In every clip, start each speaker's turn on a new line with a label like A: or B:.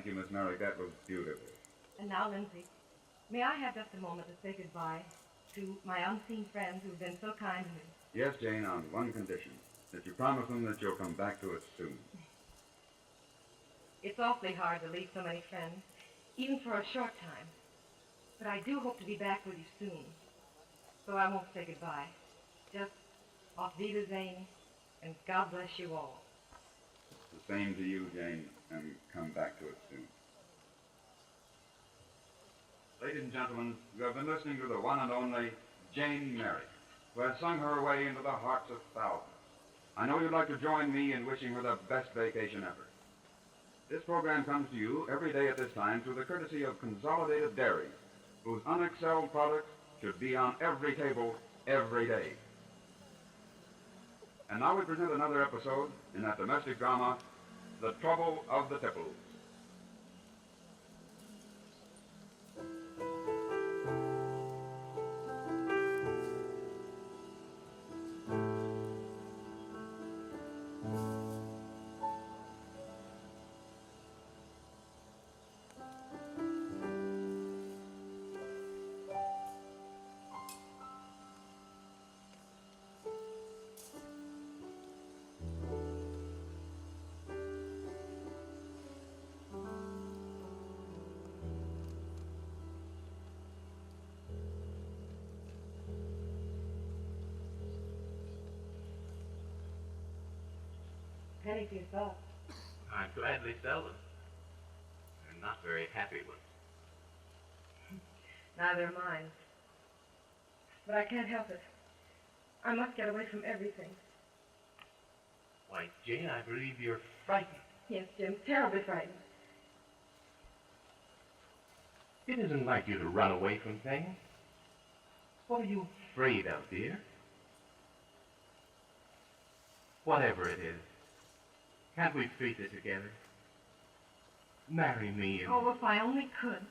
A: Thank you, Miss Merrick. That was beautiful.
B: And now, Lindsay, may I have just a moment to say goodbye to my unseen friends who've been so kind to me?
A: Yes, Jane, on one condition, that you promise them that you'll come back to us soon.
B: It's awfully hard to leave so many friends, even for a short time. But I do hope to be back with you soon. So I won't say goodbye. Just auf Wiedersehen, and God bless you all.
A: The same to you, Jane, and come back to us soon. Ladies and gentlemen, you have been listening to the one and only Jane Merrick, who has sung her way into the hearts of thousands. I know you'd like to join me in wishing her the best vacation ever. This program comes to you every day at this time through the courtesy of Consolidated Dairies, whose unexcelled products should be on every table every day. And now we present another episode in that domestic drama, The Trouble of the Tipples.
B: Penny for your thoughts.
C: I'd gladly sell them. They're not very happy ones.
B: Neither am I. But I can't help it. I must get away from everything.
C: Why, Jane, I believe you're frightened.
B: Yes, Jim, terribly frightened.
C: It isn't like you to run away from things. What are you afraid of, dear? Whatever it is, can't we face it together? Marry me and...
B: Oh, if I only could.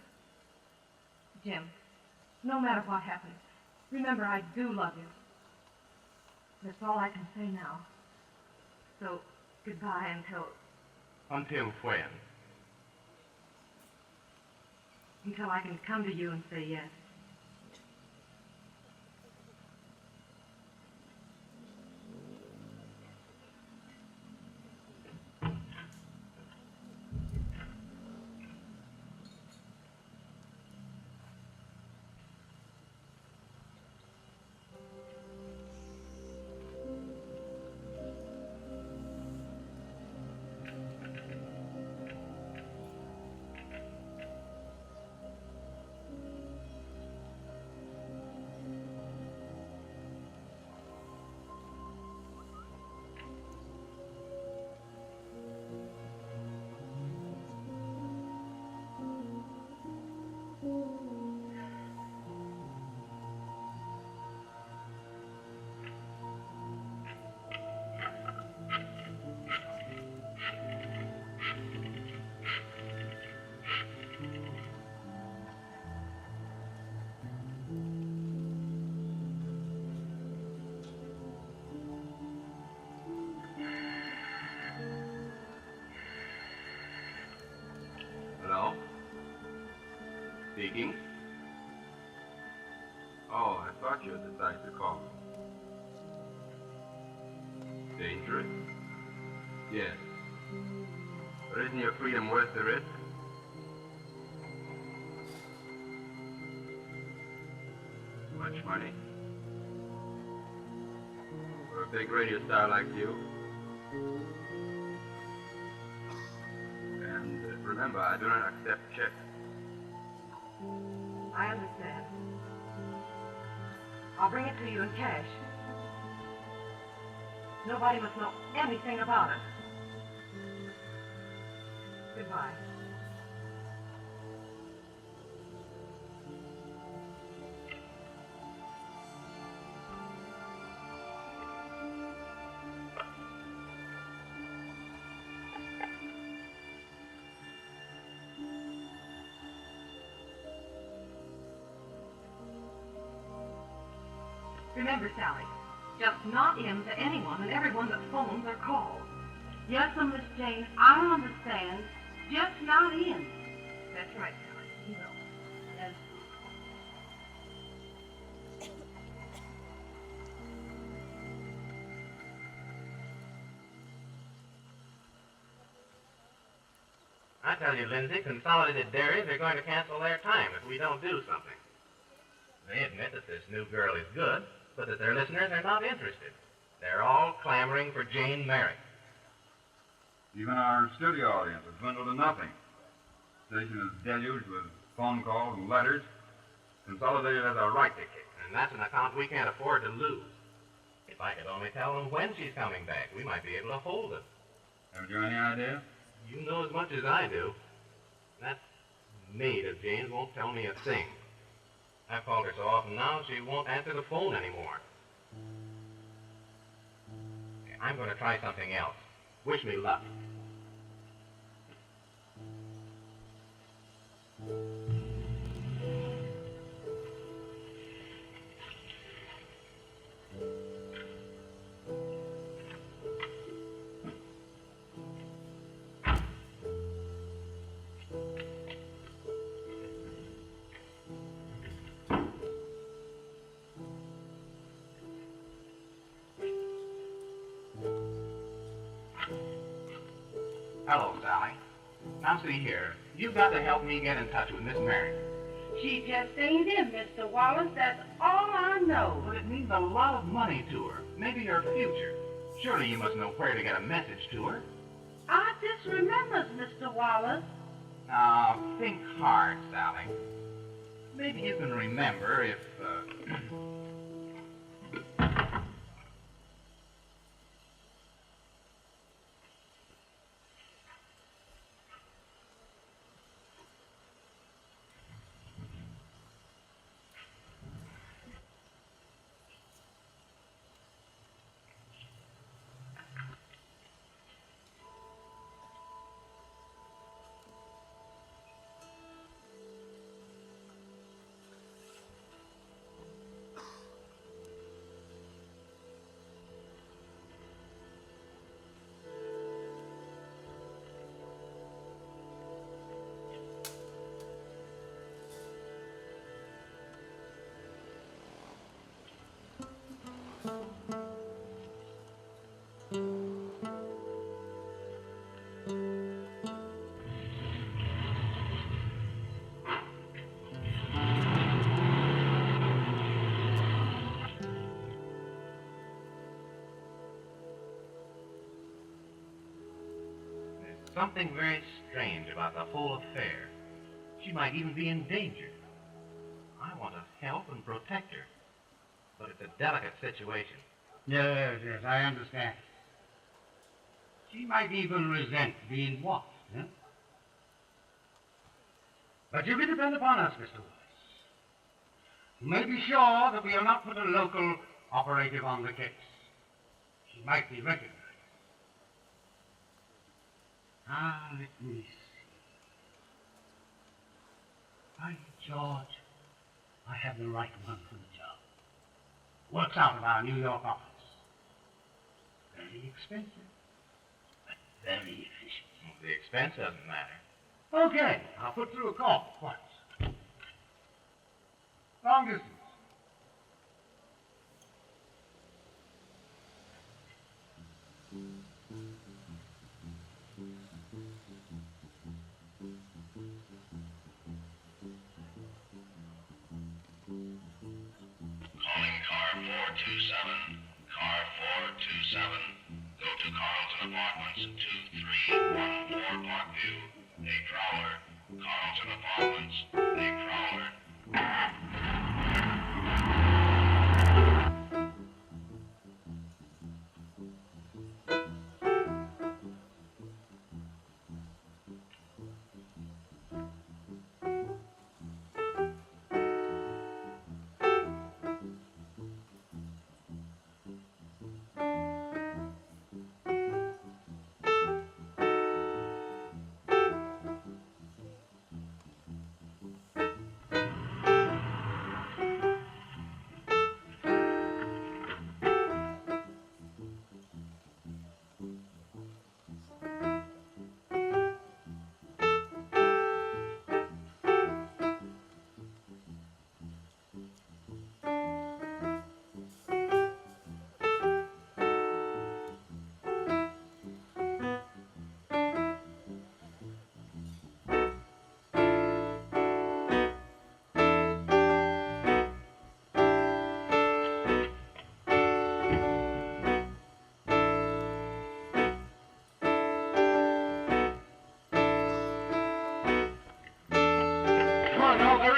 B: Jim, no matter what happens, remember I do love you. That's all I can say now. So, goodbye until...
C: Until when?
B: Until I can come to you and say yes.
C: Hello? Speaking? Oh, I thought you had decided to call me. Dangerous? Yes. But isn't your freedom worth the risk? Much money? For a big radio star like you? And remember, I do not accept checks.
B: I understand. I'll bring it to you in cash. Nobody must know anything about it. Goodbye. Remember, Sally, just not in to anyone and everyone that phones or calls. Yes, Miss Jane, I'll understand.
D: just not in.
B: That's right, Sally. He will.
D: Yes.
C: I tell you, Lindsay, Consolidated Dairies are going to cancel their time if we don't do something. They admit that this new girl is good, but that their listeners are not interested. They're all clamoring for Jane Merrick.
A: Even our studio audience has dwindled to nothing. The station is deluged with phone calls and letters. Consolidated has a right to kick.
C: And that's an account we can't afford to lose. If I could only tell them when she's coming back, we might be able to hold them.
A: Have you any idea?
C: You know as much as I do. That maid of Jane's won't tell me a thing. I've called her so often now she won't answer the phone anymore. I'm going to try something else. Wish me luck. Hello, Sally. Now see here, you've got to help me get in touch with Miss Merrick.
D: She just ain't in, Mr. Wallace. That's all I know.
C: But it means a lot of money to her, maybe her future. Surely you must know where to get a message to her.
D: I just remembers, Mr. Wallace.
C: Now, think hard, Sally. Maybe you can remember if, something very strange about the whole affair. She might even be in danger. I want to help and protect her, but it's a delicate situation.
E: Yes, I understand. She might even resent being watched, eh? But you can depend upon us, Mr. Wallace. You may be sure that we will not put a local operative on the case. She might be recognized. Ah, let me see. By George, I have the right one for the job. Works out of our New York office. Very expensive, but very efficient.
C: The expense doesn't matter.
E: Okay, I'll put through a call once. Long distance.
F: Calling car 427. Car 427. Go to Carlton Apartments, 2314 Parkview. A Prowler. Carlton Apartments. A Prowler.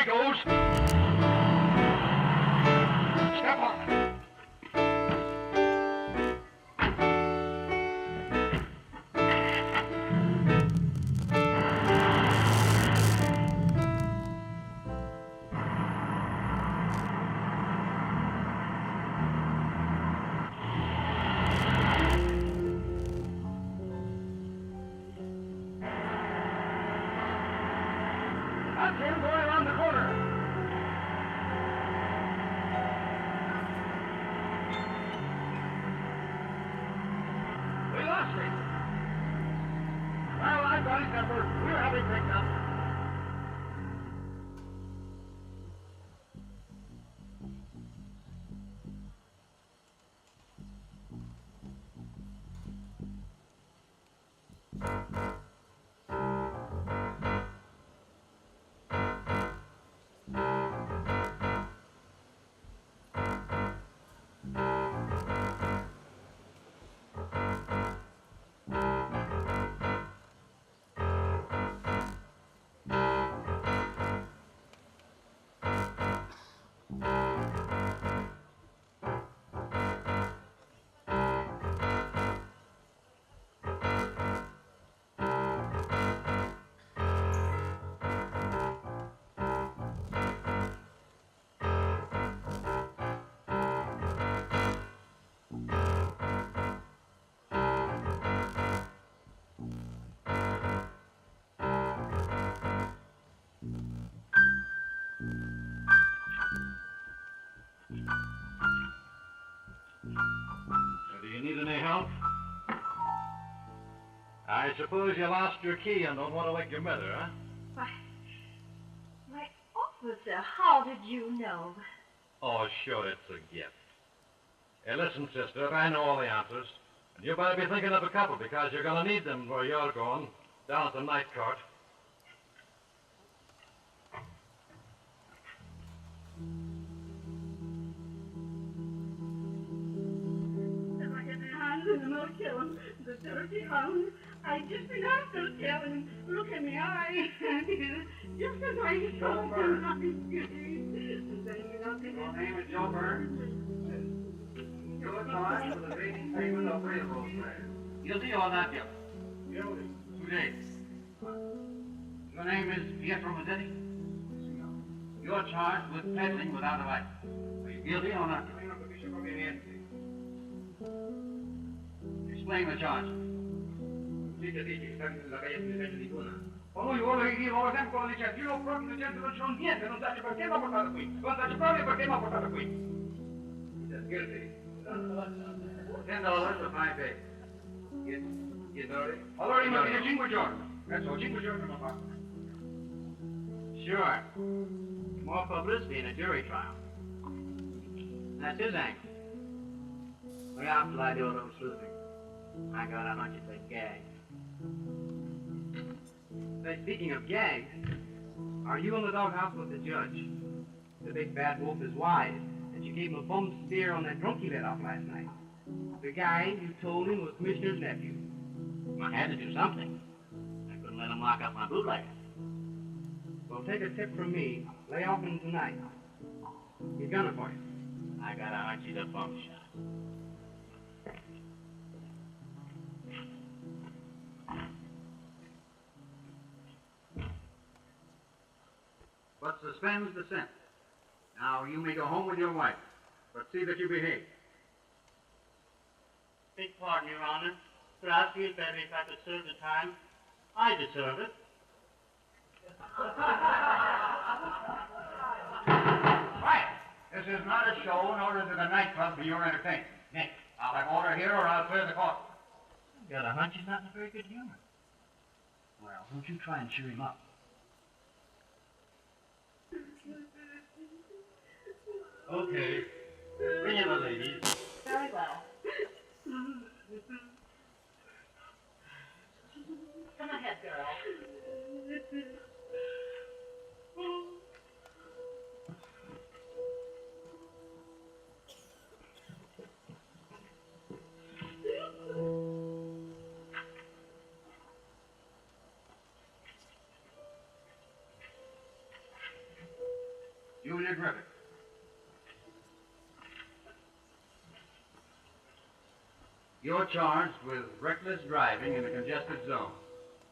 E: he goes. Step on it. That's him going around the corner. We lost him. Well, I've got his number. We're having picked up.
G: Do you need any help? I suppose you lost your key and don't want to wake your mother, huh?
B: Why, officer, how did you know?
G: Oh, sure, it's a gift. Hey, listen, sister, I know all the answers. And you better be thinking of a couple because you're going to need them where you're going, down at the night court.
D: If I get my hands in them, I'll kill him. The dirty hound. I just been after killing him. Look in the eye. Just as I saw him, I'm good.
E: Your name is Joe Burns. You're charged with evading payment of railroad fares. Guilty or not guilty? Guilty. 2 days. Your name is Pietro Mazzetti? You're charged with peddling without a license. Are you guilty or not guilty? Explain the charge. Lui vuole che io sempre con la licenza, io proprio la licenza non c'ho niente, non sai perché mi ha portato qui, non sai proprio perché mi ha portato qui. Guilty. $10 for 5 days. Allora io mi dire 5 giorni. Adesso 5 giorni non fa.
C: Sure. More publicity in a jury trial. That's his angle. Look out till I do a little sleuthing. I got a hunch it's a gag. Say, speaking of gags, are you in the doghouse with the judge? The big bad wolf is wise, and she gave him a bum spear on that drunk he let off last night. The guy you told him was Commissioner's nephew. I had to do something. I couldn't let him lock up my bootlegger. Well, take a tip from me. Lay off him tonight. He's gunning for you. I got a hunch he's a bum shot.
A: But suspends the sentence. Now you may go home with your wife, but see that you behave.
H: Beg pardon, Your Honor, but I feel better if I could serve the time. I deserve it.
E: Quiet! This is not a show, nor is it a nightclub for your entertainment. Nick, I'll have order here or I'll clear the court.
H: I've got a hunch he's not in a very good humor.
E: Well, don't you try and cheer him up.
G: Okay. Bring in the ladies.
D: Very well. Come ahead, girl.
E: Julia Griffith. You're charged with reckless driving in a congested zone.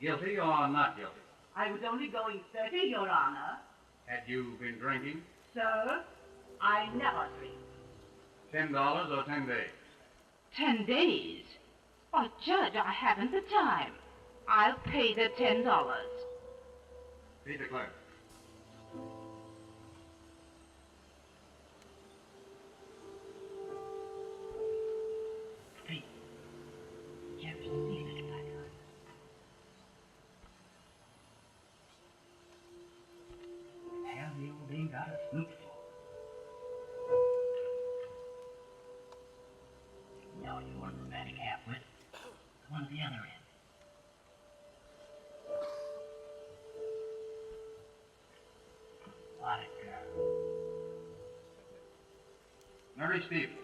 E: Guilty or not guilty?
D: I was only going 30, Your Honor.
E: Had you been drinking?
D: Sir, I never drink.
E: $10 or 10 days?
B: 10 days? Oh, Judge, I haven't the time. I'll pay the $10.
E: See the clerk.
H: Hey, did you ever see such black eyes? Hell, the old thing got a snoop for. No, you weren't romantic half-wit. The one at the other end. What a girl.
E: Mary Stevens.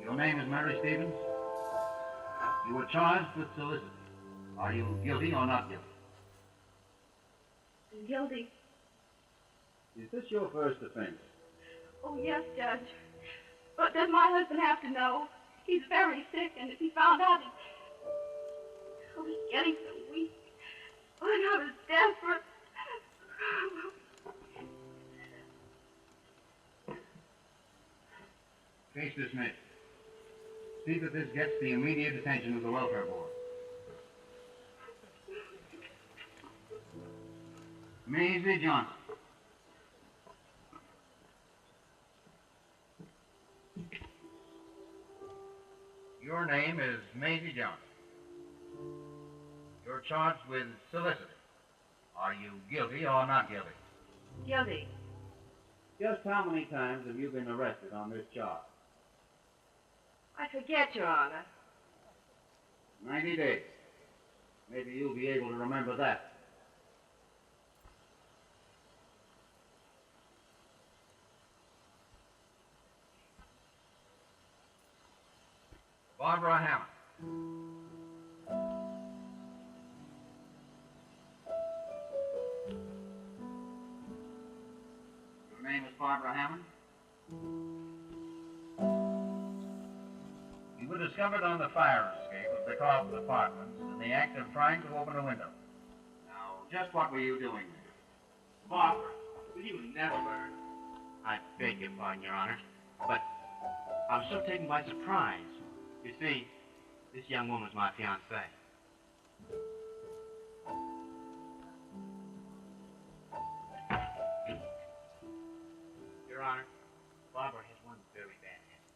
E: Your name is Mary Stevens? You were charged with soliciting. Are you guilty or not guilty?
D: Guilty.
E: Is this your first offense?
D: Oh, yes, Judge. But does my husband have to know? He's very sick, and if he found out, he's getting so weak. And I was desperate.
E: Case dismissed. See that this gets the immediate attention of the Welfare Board. Maisie Johnson. Your name is Maisie Johnson. You're charged with soliciting. Are you guilty or not guilty?
D: Guilty.
E: Just how many times have you been arrested on this charge?
B: I forget, Your Honor.
E: 90 days. Maybe you'll be able to remember that. Barbara Hammond. Your name is Barbara Hammond? You were discovered on the fire escape of the Carlton Apartments in the act of trying to open a window. Now, just what were you doing there?
C: Barbara, will you never learn? I beg your pardon, Your Honor, but I was so taken by surprise. You see, this young woman's my fiancée. Your Honor, Barbara has one very bad habit.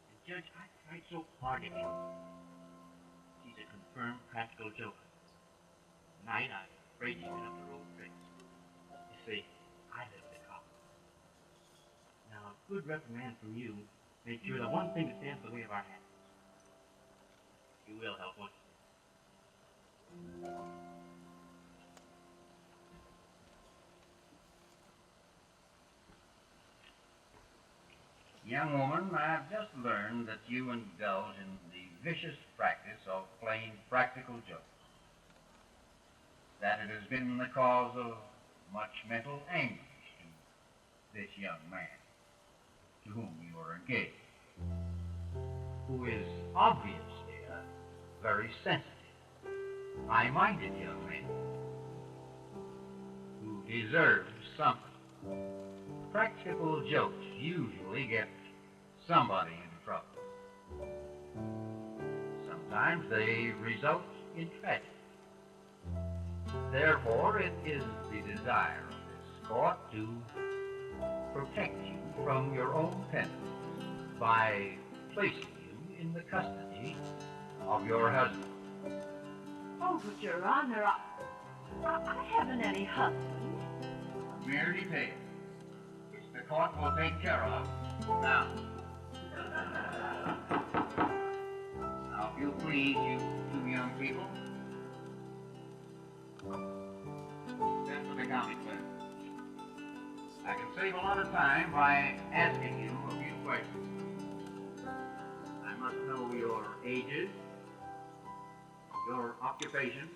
C: And Judge, I tried so hard to get her. She's a confirmed practical joker. Tonight, I'm afraid she's been up to her old tricks. You see, I live in the cop. Now, a good reprimand from you makes sure the one thing that stands in the way of our happiness. You will help, won't you?
E: Young woman, I've just learned that you indulge in the vicious practice of playing practical jokes. That it has been the cause of much mental anguish to this young man, to whom you are engaged, who is obviously a very sensitive, high-minded young man, who deserves something. Practical jokes usually get somebody into trouble. Sometimes they result in tragedy. Therefore, it is the desire of this court to protect you from your own tendencies by placing you in the custody of your husband.
D: Oh, but Your Honor, I haven't any husband.
E: A mere detail, which the court will take care of now. Now, if you please, you two young people, send for the county clerk. I can save a lot of time by asking you a few questions. ages, your occupation,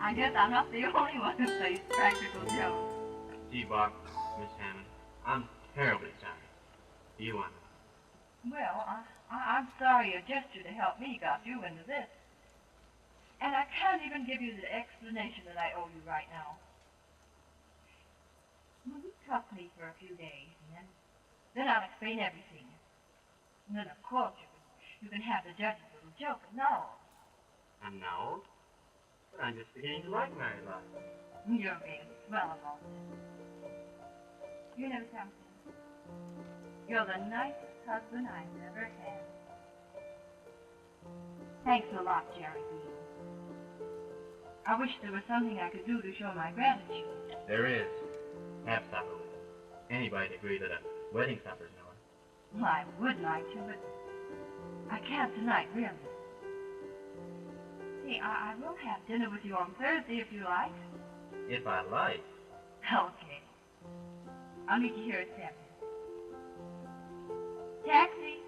D: I guess I'm not the only one who plays practical jokes.
C: Gee, Bob, Miss Hammond, I'm terribly sorry. Do you want to?
B: Well, I'm sorry your gesture to help me got you into this. And I can't even give you the explanation that I owe you right now. Will you trust me for a few days, and then I'll explain everything. And then, of course, you can have the judge's little joke of no.
C: I'm not old, but I'm just beginning to like married life.
B: You're being swell about this. You know something? You're the nicest husband I've ever had. Thanks a lot, Jerry Bean. I wish there was something I could do to show my gratitude.
C: There is. Have supper with us. Anybody'd agree that a wedding supper's no one.
B: Well, I would like to, but I can't tonight, really. See, I will have dinner with you on Thursday if you like.
C: If I like.
B: Okay. I'll meet you here at 7. Taxi.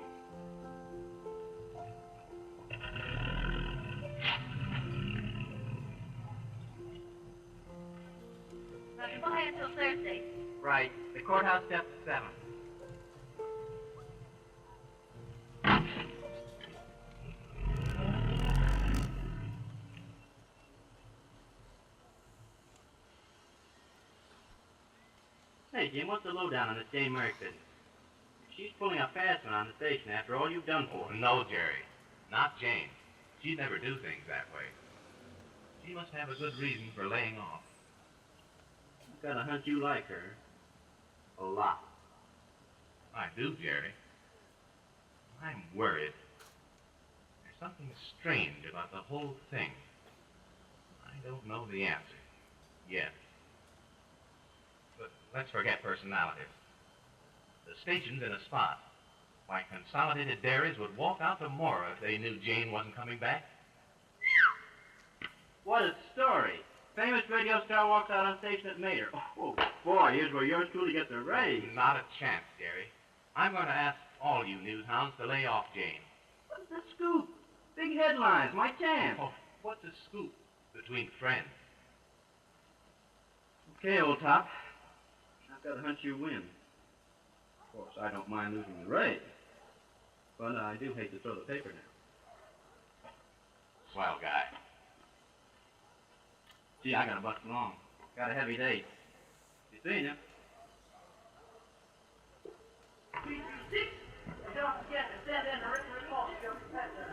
D: Now, goodbye until Thursday.
C: Right. The courthouse steps at 7. Hey, Jim, what's the lowdown on this Jane Merrick business? She's pulling a fast one on the station after all you've done for her.
I: No, Jerry. Not Jane. She'd never do things that way. She must have a good reason for laying off.
C: I've got a hunch you like her. A lot.
I: I do, Jerry. I'm worried. There's something strange about the whole thing. I don't know the answer yet. But let's forget personalities. The station's in a spot. Why, Consolidated Dairies would walk out tomorrow if they knew Jane wasn't coming back.
C: What a story. Famous radio star walks out on station at Mater. Oh, boy, here's where yours truly gets a raise.
I: Not a chance, Jerry. I'm going to ask all you news hounds to lay off Jane.
C: What's the scoop? Big headlines, my chance.
I: Oh, what's a scoop between friends?
C: Okay, old top. I've got a hunch you win. Of course, I don't mind losing the race. But I do hate to throw the paper now.
I: Swell guy.
C: Gee, I gotta bust along. Got a heavy date. You seen ya?
D: Don't forget to send in a written report to your professor.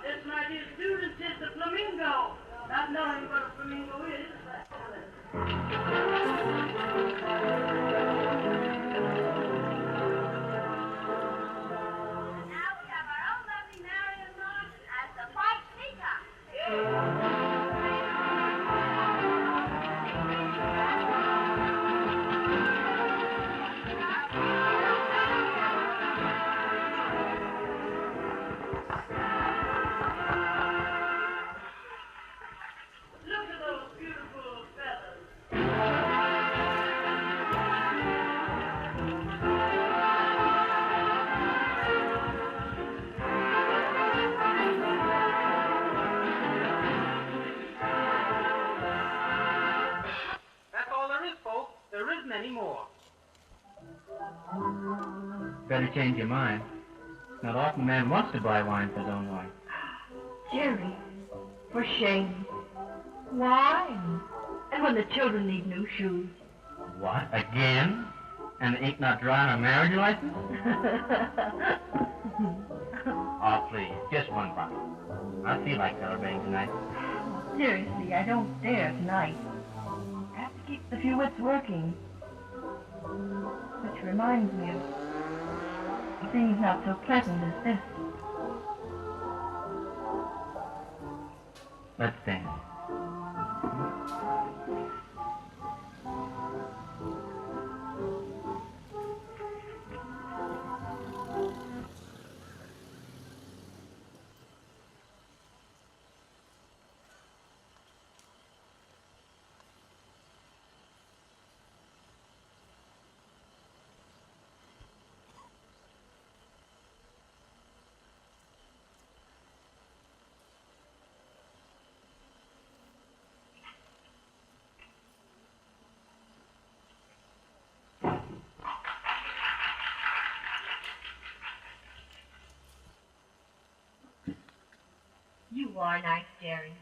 H: This, my dear students, is the flamingo. Not knowing what a flamingo is.
C: Better change your mind. Not often a man wants to buy wine for his own wife.
B: Jerry, for shame. Wine. And when the children need new shoes.
C: What, again? And the ink not dry on a marriage license? Oh, please, just one bottle. I feel like celebrating tonight.
B: Seriously, I don't dare tonight. After Keeps a few wits working. Which reminds me of things not so pleasant as this.
C: Let's dance.
B: You are nice, Jerry.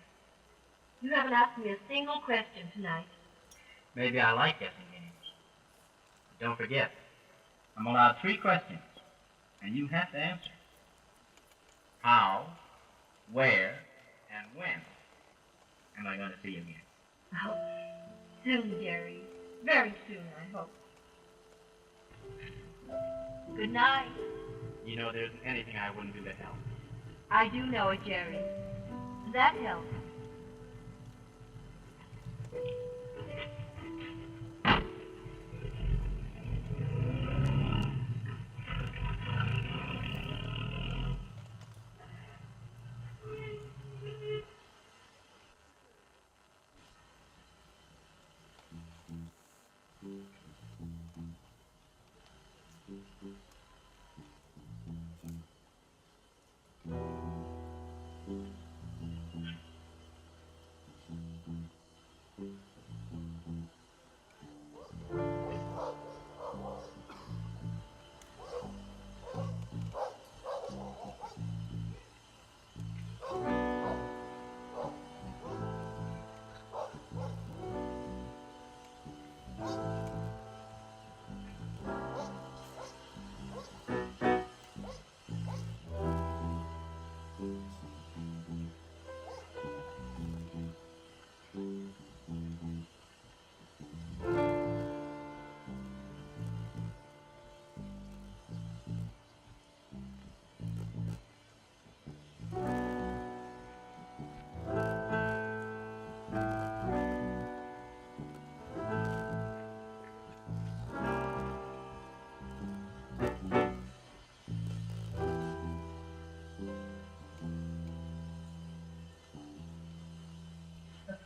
B: You haven't asked me a single question tonight.
C: Maybe I like guessing games. But don't forget, I'm allowed 3 questions, and you have to answer. How, where, and when am I going to see you again?
B: Oh, soon, Jerry. Very soon, I hope. Good night.
C: You know there isn't anything I wouldn't do to help.
B: I do know it, Jerry. That helps.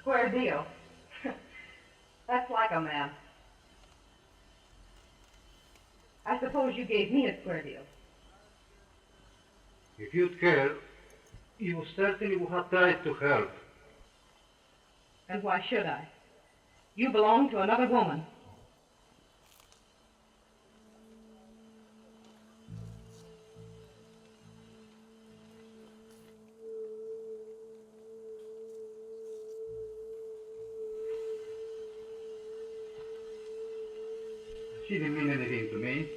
B: Square deal. That's like a man. I suppose you gave me a square deal.
E: If you'd care, you certainly would have tried to help.
B: And why should I? You belong to another woman.
E: She didn't mean anything to me.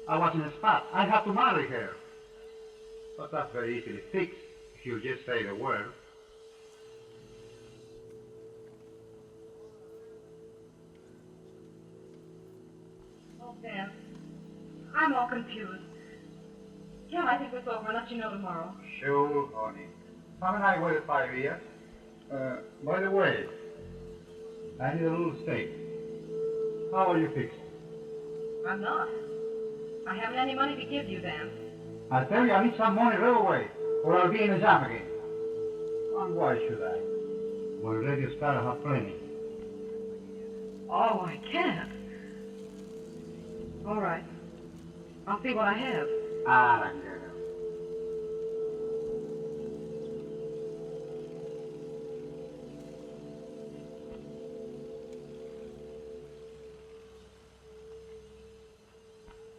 E: I was in a spot. I had to marry her. But that's very easily fixed if you just say the word.
B: Oh, Dan, I'm all confused. Can't I think this over and let you know tomorrow?
E: Sure, honey. Sam and I waited 5 years. By the way, I need a little steak. How are you fixed?
B: I'm not. I haven't any money to give you, Dan.
E: I tell you, I need some money right away, or I'll be in a jam again. And why should I? When radio stars have plenty.
B: Oh, I can't. All right. I'll see what I have.
E: Ah, I get it.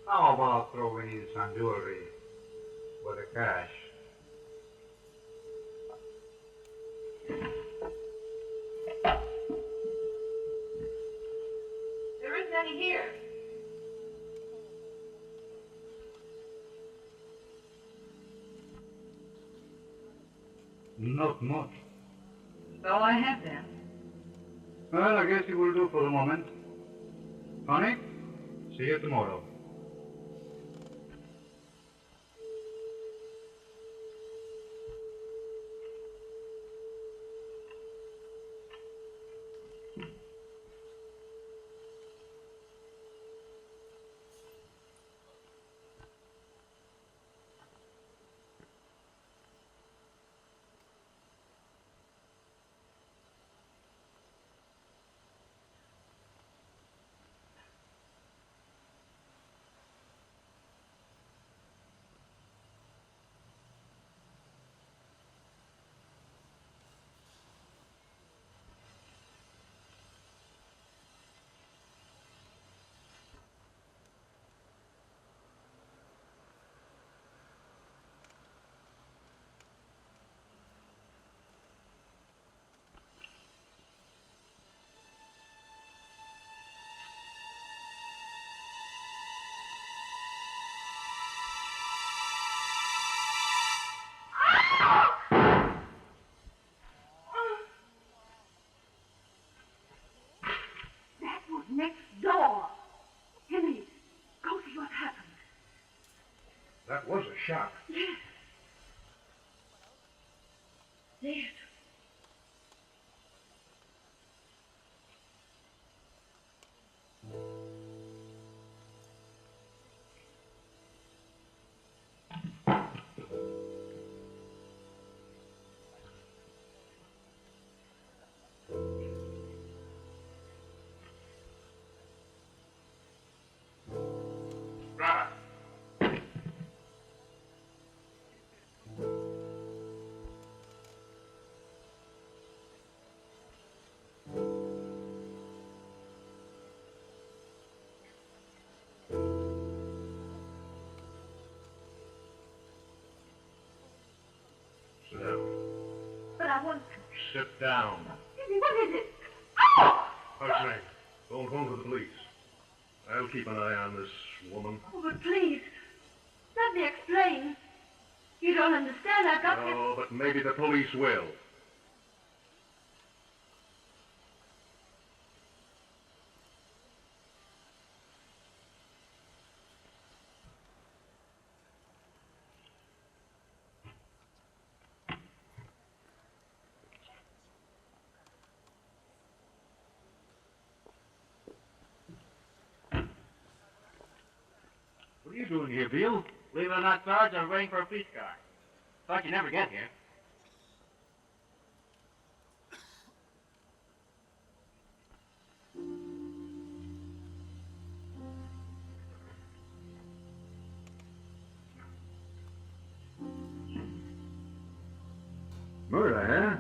E: How about throwing in some jewelry with the cash?
B: There isn't any here.
E: Not much.
B: That's all I have, Dan.
A: Well, I guess it will do for the moment. Connie, see you tomorrow.
D: Next door. Henry, go see what happened.
G: That was a shot.
D: Yes. Yes.
G: Sit down.
D: But I want to.
G: Sit down.
D: Henry, what is it?
G: Hush, Nate. Don't phone for the police. I'll keep an eye on this woman.
D: Oh, but please, let me explain. You don't understand. I've got to...
G: No, but maybe the police will.
E: What are you doing here, Beale?
H: Believe it or not, Sarge, I'm waiting for a police car. Thought you'd never get here.
A: Murder, huh?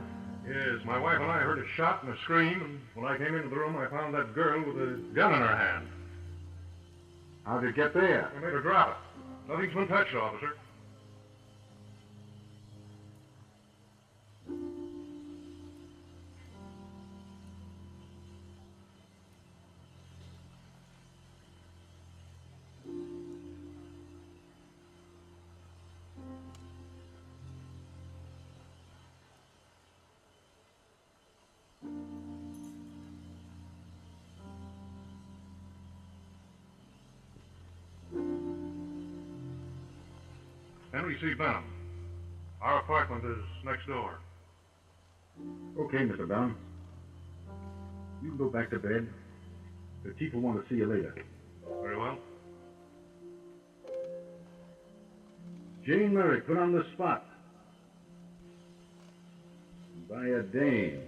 G: Yes, my wife and I heard a shot and a scream, and when I came into the room, I found that girl with a gun in her hand.
A: How'd it get there?
G: I made her drop it. Nothing's been touched, officer. Henry C. Benham. Our apartment is next door.
A: Okay, Mr. Brown. You can go back to bed. The chief will want to see you later.
G: Very well.
A: Jane Merrick put on the spot. By a dame.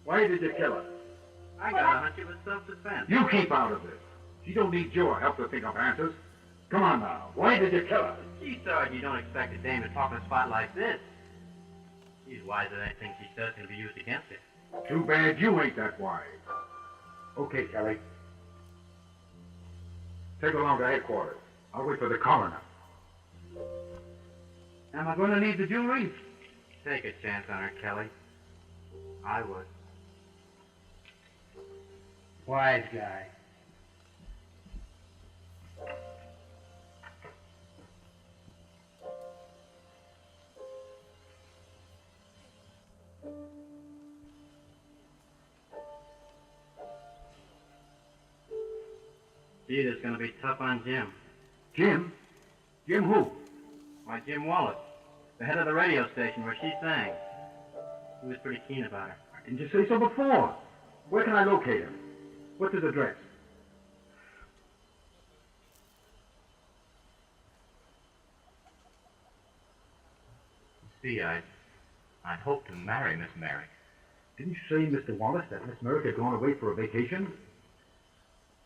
A: Why did you kill her?
H: I got a hunch it was self-defense.
A: You keep out of this. She don't need your help to think of answers. Come on now. Why did you kill her?
C: Gee, Sarge, you don't expect a dame to talk on a spot like this. She's wiser than anything she says can be used against her.
A: Too bad you ain't that wise. Okay, Kelly. Take her along to headquarters. I'll wait for the coroner.
E: Am I going to need the jewelry?
C: Take a chance on her, Kelly. I would.
E: Wise guy.
C: Gee, that's going to be tough on Jim.
E: Jim? Jim who?
C: Why, Jim Wallace, the head of the radio station where she sang. He was pretty keen about her.
E: Didn't you say so before? Where can I locate him? What's his address?
I: See, I'd hoped to marry Miss Merrick.
E: Didn't you say, Mr. Wallace, that Miss Merrick had gone away for a vacation?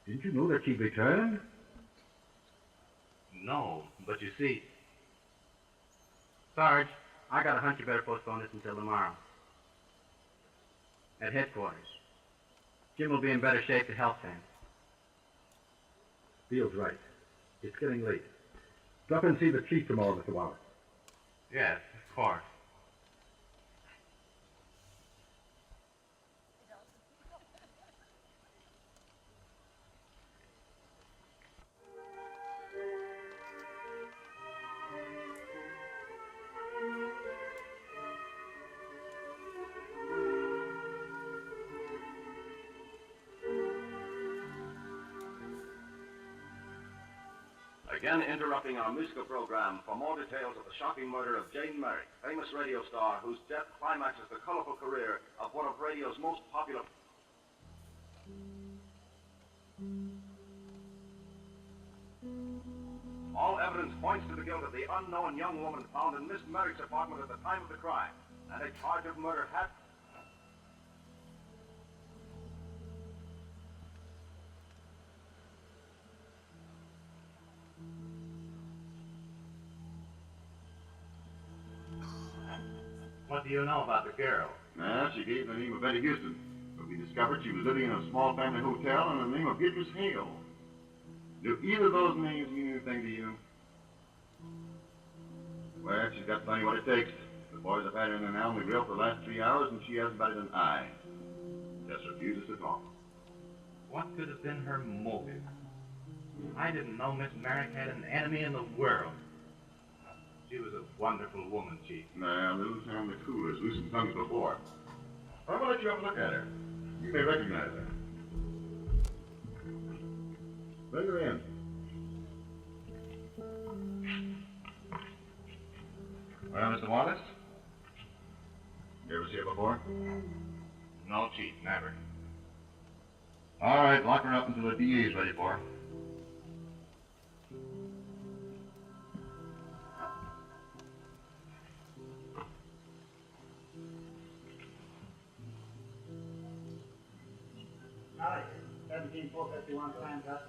E: Didn't you know that she'd returned?
I: No, but you see...
C: Sarge, I got a hunch you better postpone this until tomorrow. At headquarters. Jim will be in better shape to help then.
E: Beale's right. It's getting late. Drop in and see the chief tomorrow, Mr. Wallace.
I: Yes, of course.
J: Again interrupting our musical program for more details of the shocking murder of Jane Merrick, famous radio star whose death climaxes the colorful career of one of radio's most popular... All evidence points to the guilt of the unknown young woman found in Miss Merrick's apartment at the time of the crime, and a charge of murder had...
I: What do you know about the girl?
A: Well, she gave the name of Betty Houston, but we discovered she was living in a small family hotel under the name of Beatrice Hale. Do either of those names mean anything to you? Well, she's got plenty what it takes. The boys have had her in an on the grill for the last 3 hours, and she hasn't batted an eye. Just refuses to talk.
I: What could have been her motive? I didn't know Miss Merrick had an enemy in the world. She was a wonderful woman, Chief.
A: Now, those sound the coolest, loosened tongues before. I'm going to let you have a look at her. You may recognize her. Bring her in. Well, Mr. Wallace? You ever see her before?
I: No, Chief, never.
A: All right, lock her up until the DA's ready for her.
H: Howdy. 17451 times up.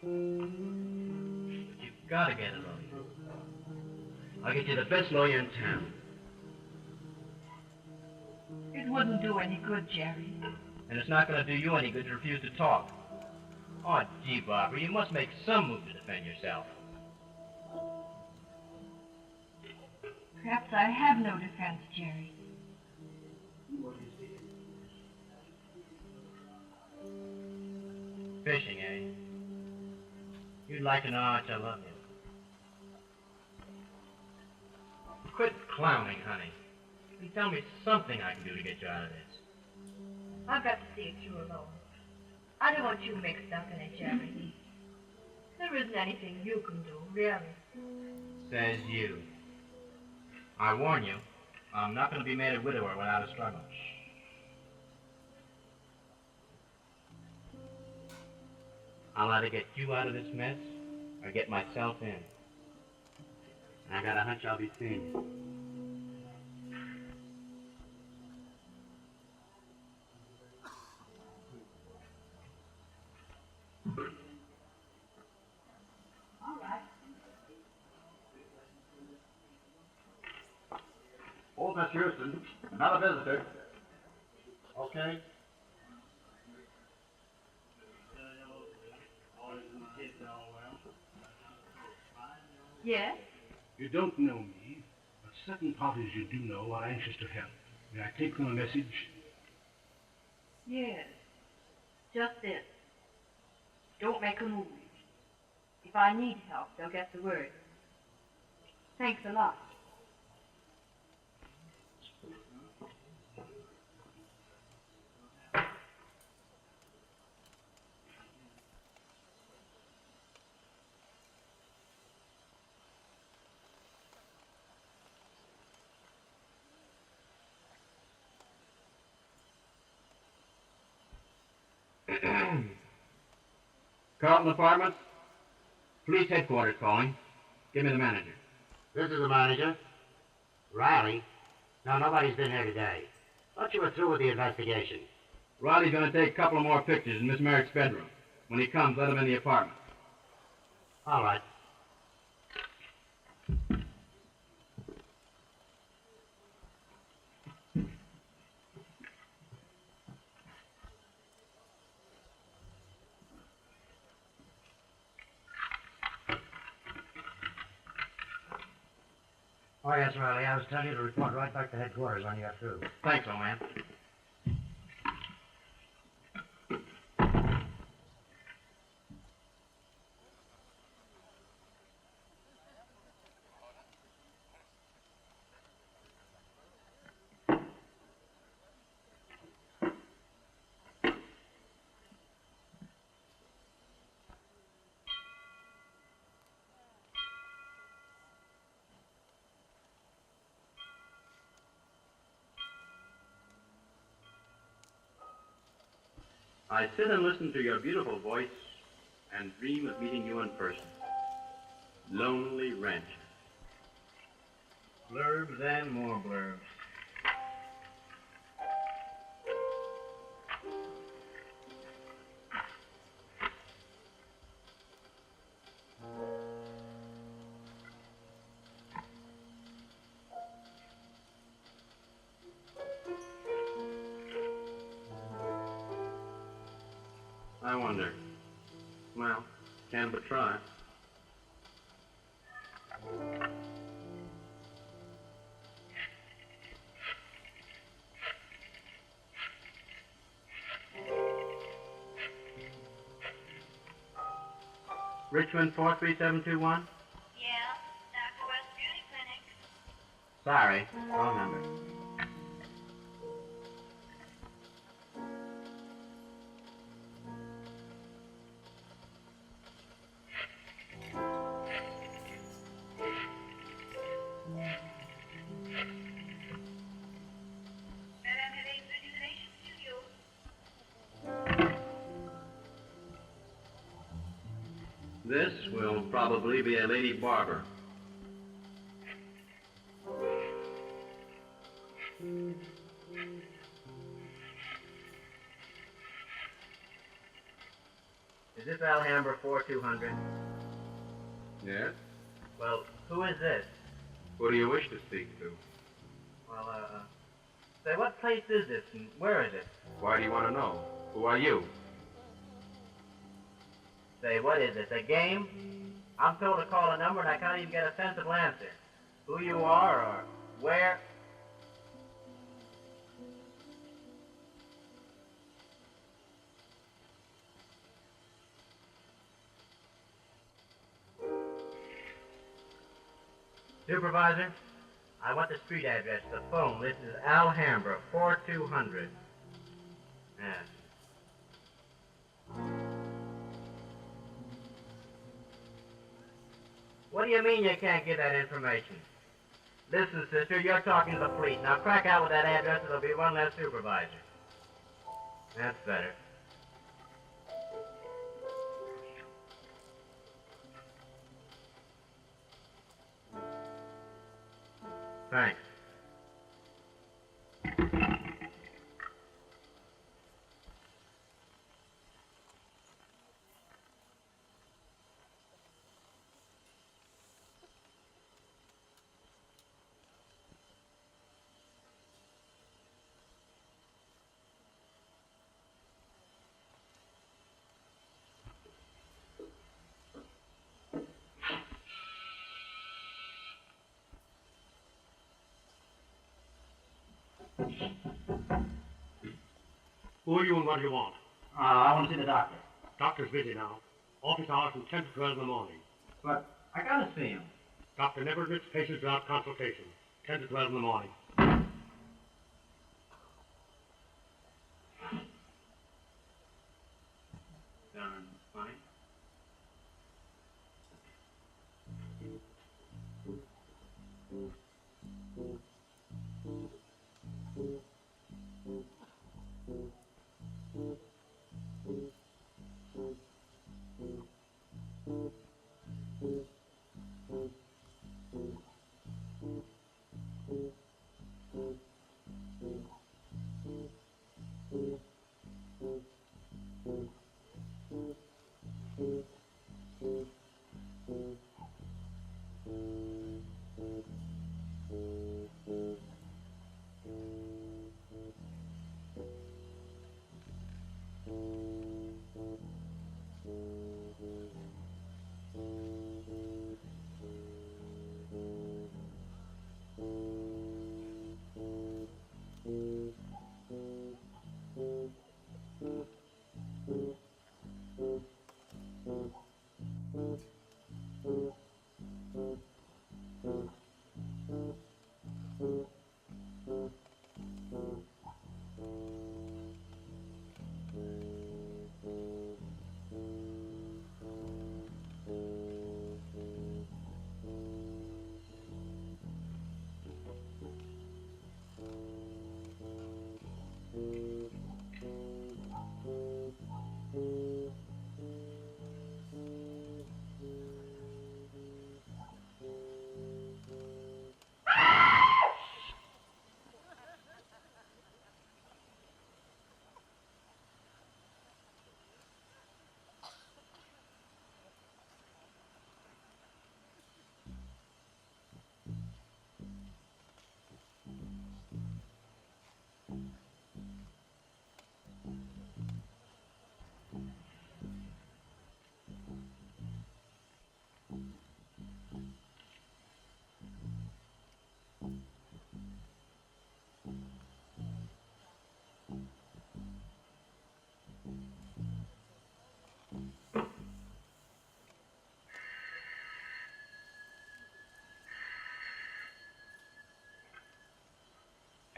C: You've got to get a lawyer. I'll get you the best lawyer in town.
B: It wouldn't do any good, Jerry.
C: And it's not going to do you any good to refuse to talk. Oh, gee, Barbara, you must make some move to defend yourself.
B: Perhaps I have no defense, Jerry.
C: Fishing, eh? You'd like to know how much I love you. Quit clowning, honey. And tell me something I can do to get you out of this.
B: I've got to see it through alone. I don't want you mixed up in it, Jerry. There isn't anything you can do, really.
C: Says you. I warn you, I'm not going to be made a widower without a struggle. I'll either get you out of this mess or get myself in. And I got a hunch I'll be seeing you.
A: Old Miss Houston, not a visitor. Okay.
B: Yes?
K: You don't know me, but certain parties you do know are anxious to help. May I take them a message?
B: Yes. Just this. Don't make a move. If I need help, they'll get the word. Thanks a lot.
C: Carlton Apartments? Police headquarters calling. Give me the manager.
L: This is the manager. Riley? No, nobody's been here today. Thought you were through with the investigation.
C: Riley's going to take a couple of more pictures in Miss Merrick's bedroom. When he comes, let him in the apartment.
L: All right. Oh, yes, Riley. I was telling you to report right back to headquarters when you got through.
C: Thanks, old man. I sit and listen to your beautiful voice and dream of meeting you in person. Lonely Rancher. Blurbs and more blurbs. I wonder. Well, can but try. Richmond 43721?
D: Yeah, Dr. West Beauty Clinic.
C: Sorry, wrong number. This will probably be a lady barber. Is this Alhambra 4200? Yes. Well, who is this? Who do you wish to speak to? Well, say, what place is this and where is it? Why do you want to know? Who are you? Say, what is this, a game? I'm told to call a number and I can't even get a sensible answer. Who you are or where? Supervisor, I want the street address. The phone. This is Alhambra 4200. Yes. What do you mean you can't get that information? Listen, sister, you're talking to the police. Now crack out with that address, there'll be one less supervisor. That's better. Thanks.
K: Who are you and what do you want?
L: I want to see the doctor.
K: Doctor's busy now. Office hours from 10 to 12 in the morning.
L: But I gotta see him.
K: Doctor never admits patients without consultation. 10 to 12 in the morning.
C: Darn funny.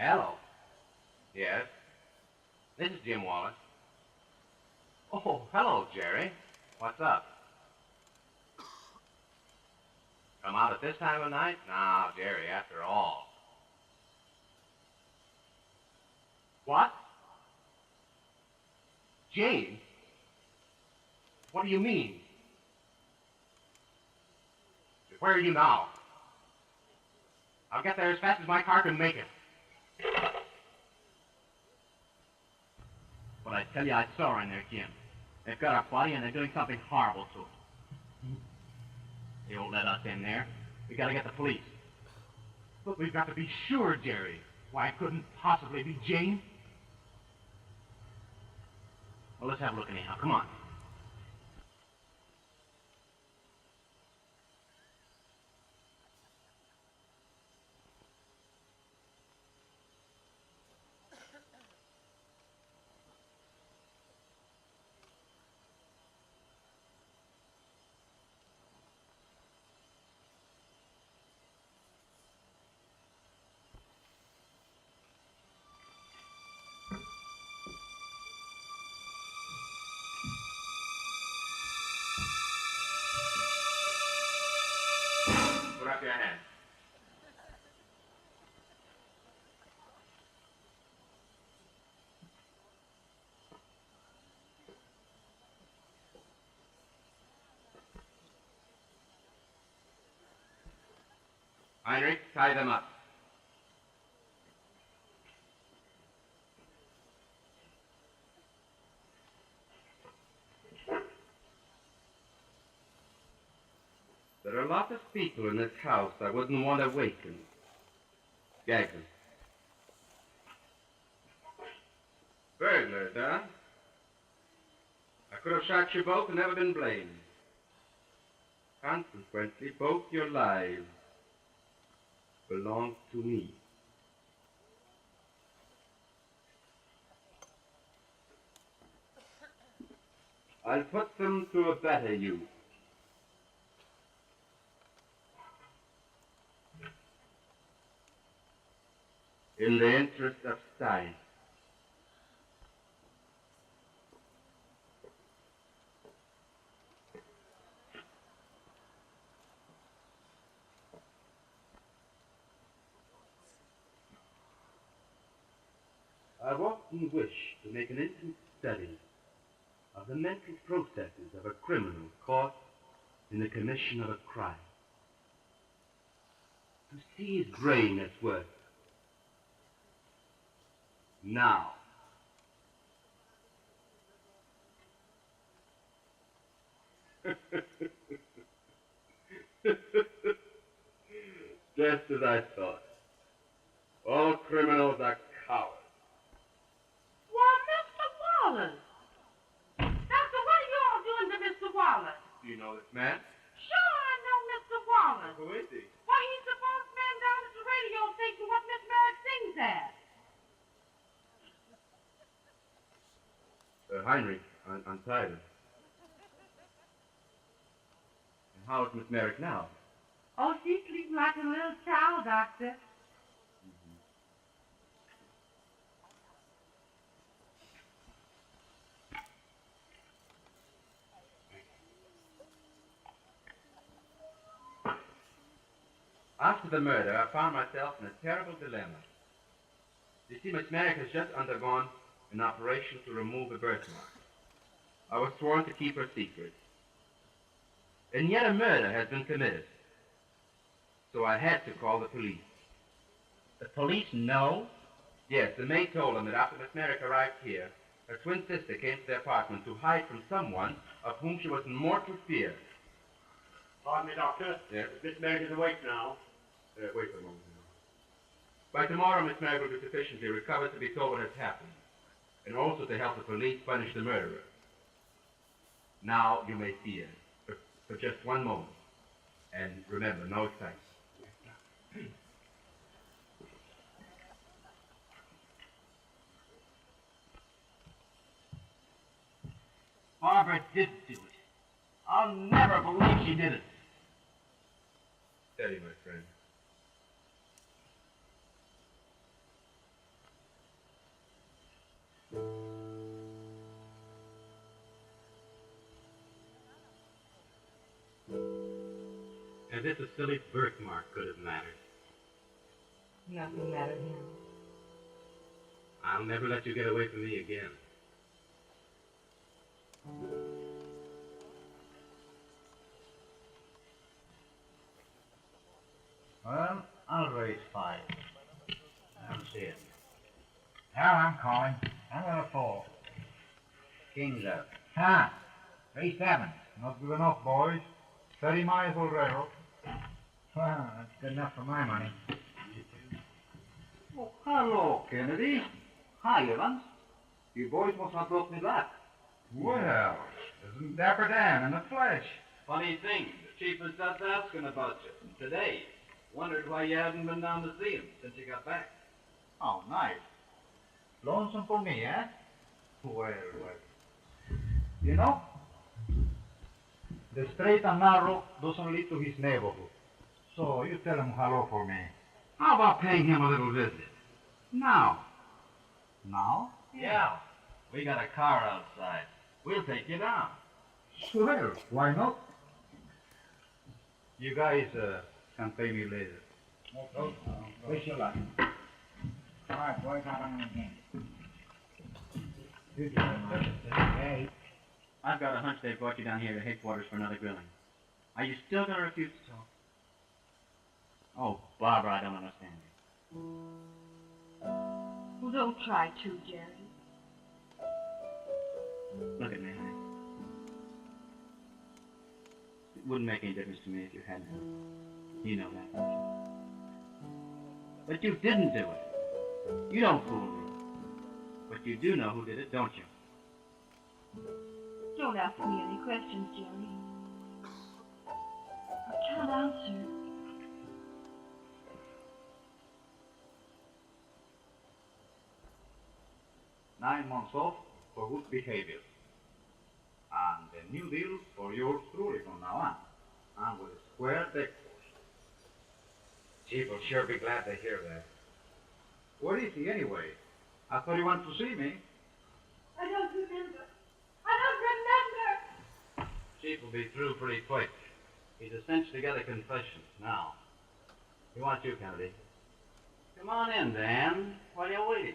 C: Hello. Yes. This is Jim Wallace. Oh, hello, Jerry. What's up? Come out at this time of night? No, Jerry, after all. What? Jane? What do you mean? Where are you now? I'll get there as fast as my car can make it. But I tell you, I saw her in there, Jim. They've got her body and they're doing something horrible to her. They won't let us in there. We gotta get the police. But we've got to be sure, Jerry. Why, it couldn't possibly be Jane. Well, let's have a look anyhow. Come on. Put up your hand. Heinrich, tie them up. There are lots of people in this house I wouldn't want awakened. Gag them. Burglars, huh? I could have shot you both and never been blamed. Consequently, both your lives belong to me. I'll put them to a better use. In the interest of science. I've often wished to make an intimate study of the mental processes of a criminal caught in the commission of a crime. To see his brain at work. Now. Just as I thought. All criminals are cowards.
M: Well, Mr. Wallace. Doctor, what are you all doing to Mr. Wallace?
C: Do you know this man?
M: Sure, I know Mr. Wallace.
C: Who is he?
M: Why, he's the boss man down at the radio station what Miss Merrick sings at.
C: Heinrich, untie them. And how is Miss Merrick now?
M: Oh, she's sleeping like a little child, Doctor.
C: After the murder, I found myself in a terrible dilemma. You see, Miss Merrick has just undergone an operation to remove a birthmark. I was sworn to keep her secret. And yet a murder has been committed. So I had to call the police.
L: The police know?
C: Yes, the maid told them that after Miss Merrick arrived here, her twin sister came to their apartment to hide from someone of whom she was in mortal fear.
K: Pardon me, Doctor.
C: Yes?
K: Miss Merrick is awake now.
C: Wait a moment. By tomorrow, Miss Merrick will be sufficiently recovered to be told what has happened, and also to help the police punish the murderer. Now you may see her, for just one moment. And remember, no excitement.
L: Barbara did do it. I'll never believe she did it.
C: Steady, my friend. As if a silly birthmark could have mattered.
B: Nothing mattered now.
C: I'll never let you get away from me again.
N: Well, I'll raise 5.
L: I don't see it.
N: Now I'm calling. I'm gonna fall.
L: King's up.
N: Huh? 3-7. Not good enough, boys. 30 miles will railroad. Well, that's good enough for my money.
E: Oh, hello, Kennedy. Hi, Evans. You boys must have brought me back.
A: Well, isn't Dapper Dan in the flesh?
E: Funny thing, the chief was just asking about you today. Wondered why you hadn't been down to see him since you got back.
N: Oh, nice. Lonesome for me, eh? Well. You know, the straight and narrow doesn't lead to his neighborhood. So you tell him hello for me.
E: How about paying him a little visit? Now.
N: Now?
E: Yeah. We got a car outside. We'll take you down.
N: Well, why not? You guys can pay me later.
E: No.
N: Wish you luck. All right, boys, I'm on again.
H: Hey, I've got a hunch they brought you down here to headquarters for another grilling. Are you still going to refuse to talk? Oh, Barbara, I don't understand you.
D: Well, don't try to, Jerry.
H: Look at me, honey. It wouldn't make any difference to me if you hadn't. You know that, don't you? But you didn't do it. You don't fool me. But you do know who did it, don't you?
D: Don't ask me any questions, Jerry. I can't answer.
N: 9 months off for good behavior. And the new deal for yours truly from now on. And with a square deck force.
L: Chief will sure be glad to hear that.
N: Where is he anyway? I thought he wanted to see me.
D: I don't remember. I don't remember.
G: Chief will be through pretty quick. He's essentially got a confession now. He wants you, Kennedy.
E: Come on in, Dan. While you're waiting.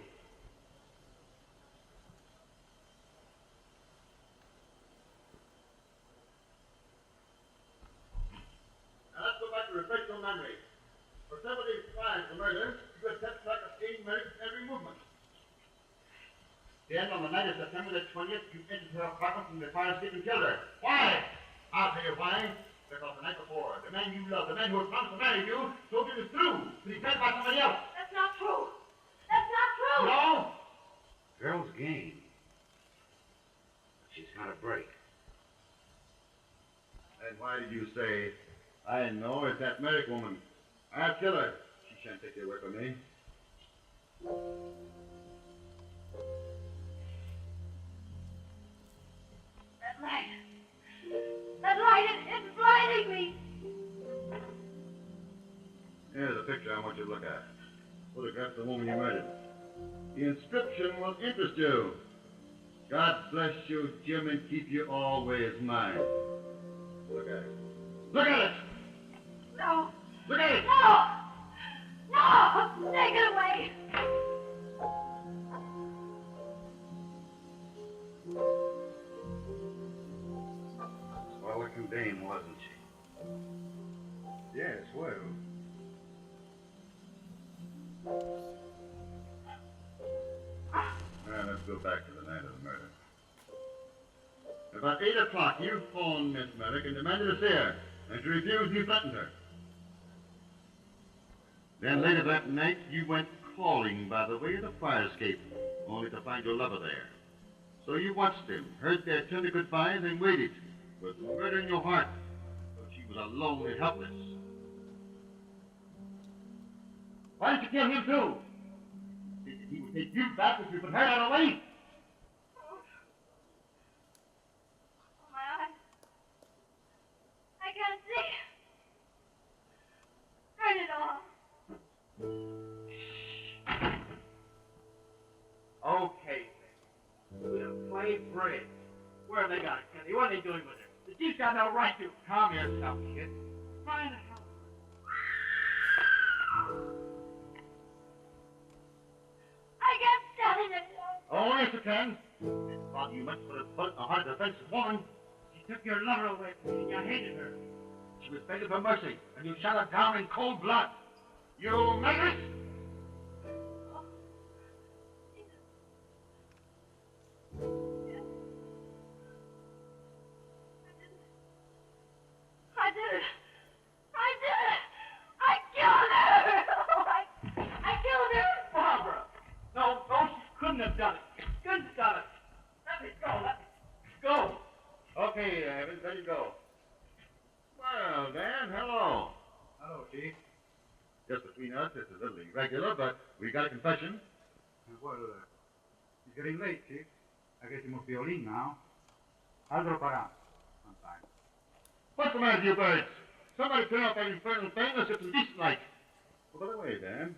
O: Now let's go back to refresh your memory. For several days prior to the murder, you had kept track of Jane Merrick's every movement. Then, on the night of September the 20th, you entered her apartment from the fire escape and killed her. Why? I'll tell you why. Because the night before, the man you love, the man who had promised to marry you, told you the truth. But he's dead by somebody else.
D: That's not true. That's not true.
O: No?
L: Girl's game. She's got a break.
O: And why did you say, I know it's that Merrick woman. I'll kill her. She shan't take you away from me.
D: That light, it's blinding me.
O: Here's a picture I want you to look at. Photograph the woman you murdered. The inscription will interest you. God bless you, Jim, and keep you always mine. Look at it. Look at it!
D: No.
O: Look at it!
D: No! No! Take it away!
O: Well, looking dame, wasn't she? Yes, well. Now, let's go back to the night of the murder. About 8 o'clock, you phoned Miss Merrick and demanded to see her, and she refused and you threatened her. Then later that night, you went calling by the way of the fire escape, only to find your lover there. So you watched him, heard their tender goodbyes, and waited, with murder in your heart, till she was alone and helpless. Why didn't you kill him too? Thinking he would take you back if you put her out of the way?
D: My eyes. I can't see. Turn it off.
H: Okay, then. We'll play bridge. Where have they got it, Kenny? What are they doing with her? The chief's got no right to. Calm yourself, kid. Trying to help.
O: Oh, yes, you can.
N: Thought you meant to put a bullet in the heart of the defenseless woman. She took your lover away from you and you hated her. She was begging for mercy, and you shot her down in cold blood. You murderess!
D: I did it. I did it. I killed her. Oh, I killed her.
N: Barbara! No, she couldn't have done it. She couldn't have done it. Let me go. Let me go.
O: Okay, Evans, let you go. Well, Dan, hello.
N: Hello, Chief.
O: Just between us, it's a little irregular, but we got a confession.
N: Well, it's getting late, Chief. I guess you must be all in now. I'll drop around sometime.
O: What's the matter with you birds? Somebody turn off that infernal thing, let's get some decent light. Oh, by the way, Dan,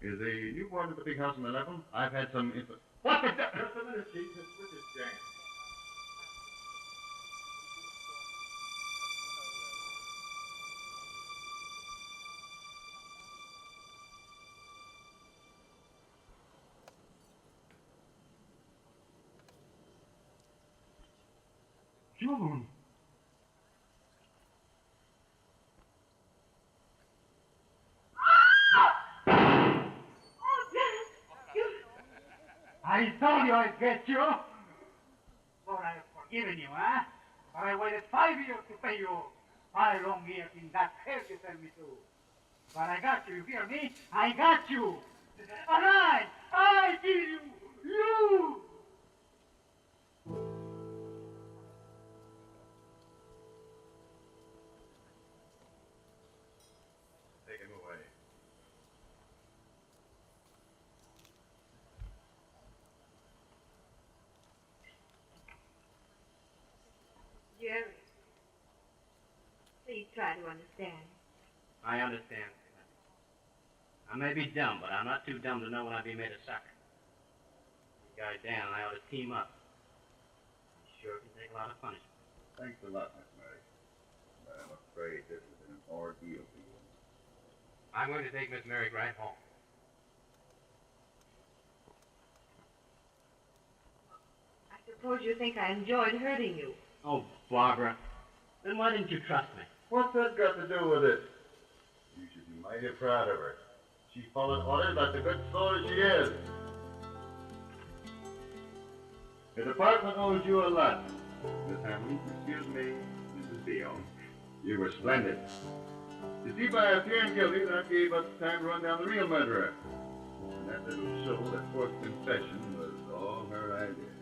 O: is the newborn at the big house on the level? I've had some What the...
N: Just a minute, Chief. This is James.
O: John.
N: I told you I'd get you. But I have forgiven you, huh? But I waited 5 years to pay you. 5 long years in that hell you tell me to. But I got you hear me? I got you. And I kill you. You!
O: Take him away.
B: Jerry, please try to understand.
C: I understand. I may be dumb, but I'm not too dumb to know when I'd be made a sucker. This guy Dan and I ought to team up. He sure can take a lot of punishment.
O: Thanks a lot, Miss Mary. But I'm afraid this has been an ordeal for you.
C: I'm going to take Miss Mary right home.
B: I suppose you think I enjoyed hurting you.
C: Oh, Barbara. Then why didn't you trust me?
O: What's that got to do with it? You should be mighty proud of her. She followed orders like the good soldier she is. The department owes you a lot. Miss Hamlin, excuse me, Mrs. Beale. You were splendid. You see, by appearing guilty, that gave us time to run down the real murderer. And that little show, that forced confession, was all her idea.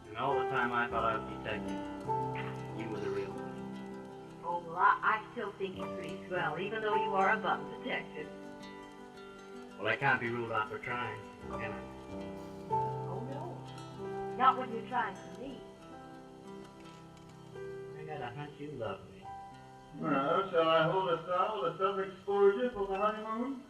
C: And all the time I thought I was detective. You were the real one.
B: Oh, well, I still think you're pretty swell, even though you are a bum detective.
C: Well, I can't be ruled out for trying, can I?
B: Oh, no. Not when you're trying for me.
C: I got a hunch you love me.
O: Well, shall I hold a style with a sudden exposure for the honeymoon?